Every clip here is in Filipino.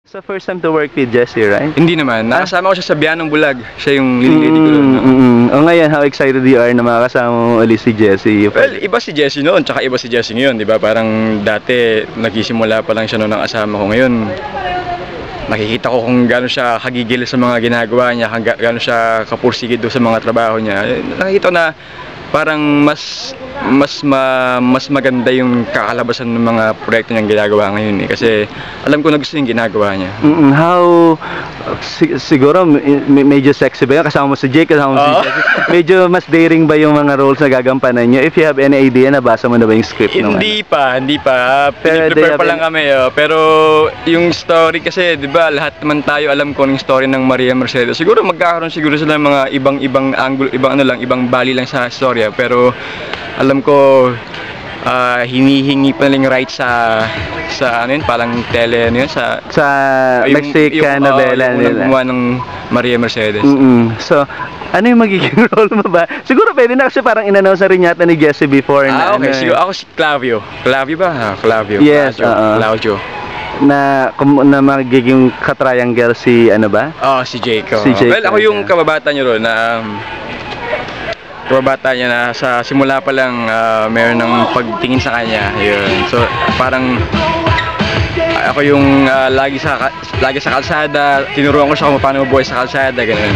Sa first time to work with Jesse, right? Hindi naman. Nakasama ko siya sa Bianong Bulag. Siya yung leading lady ko doon. O ngayon, how excited you are na makakasama mo ulit si Jesse? Well, iba si Jesse noon, tsaka iba si Jesse ngayon, di ba? Parang dati, nagsisimula pa lang siya noon ng asama ko. Ngayon, nakikita ko kung gaano siya kagigil sa mga ginagawa niya, gaano siya kapursigid doon sa mga trabaho niya. Nakikita ko na parang mas maganda yung kakalabasan ng mga proyekto niyang ginagawa ngayon eh. Kasi alam ko na gusto yung ginagawa niya. How siguro medyo sexy ba yan? Kasama mo si Jake, kasama mo si Jesse. Medyo mas daring ba yung mga roles na gagampanan niyo? If you have any idea, nabasa mo na ba yung script? Hindi pa. Prepare pa lang kami. Pero yung story kasi, di ba, lahat naman tayo alam ko ng story ng Maria Mercedes. Siguro magkakaroon siguro sila ng mga ibang angle, ibang bali lang sa story. Pero alam ko hinihingi pa lang right sa ano yun, parang tele ano yun, sa Mexican novela nila. Yung gumawa ng Maria Mercedes. So, ano yung magiging role mo ba? Siguro pwede na kasi parang in-announce na rin yata ni Jesse before na okay. Siguro ako si Clavio. Clavio ba? Clavio. Yes, Claudio. Na magiging katriangle si ano ba? Si Jake. Si Jake. Well, ako yung kababata niyo ron na kababata niya na sa simula pa lang mayroon ng pagtingin sa kanya. Yun. So parang ako yung lagi sa kalsada, tinuruan ko siya kung paano mabuhay sa kalsada, ganun.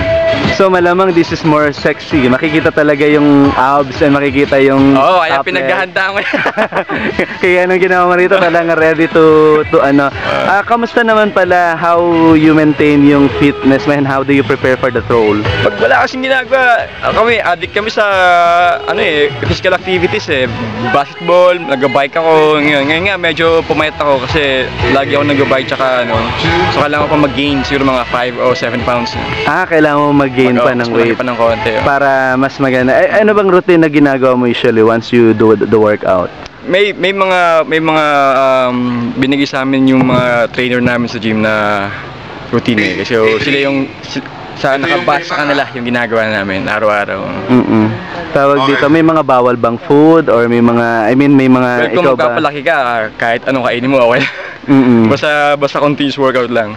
So malamang this is more sexy. Makikita talaga yung abs and makikita yung kaya pinaghahandaan ko. Kaya anong ginawa mo rito, talagang ready to ano. Kamusta naman pala how you maintain yung fitness and how do you prepare for the role? Pag wala kasing ginagawa, addict kami sa physical activities eh. Basketball, nag-bike ako. Ngayon nga medyo pumayat ako kasi lagi ako nag-bike tsaka ano. So kailangan ko pa mag-gain siguro mga 5 o 7 pounds. Kailangan mo mag-gain pa ng weight pa ng konti. Para mas maganda. Ano bang routine na ginagawa mo usually once you do the workout? May mga binigay sa amin yung mga trainer namin sa gym na routine eh. Kasi sila yung nakabasa sa kanila yung ginagawa namin araw-araw. Tawag dito, may mga bawal bang food or may mga may mga well, kung magpapalaki ka, kahit anong kainin mo, okay. Basta continuous workout lang.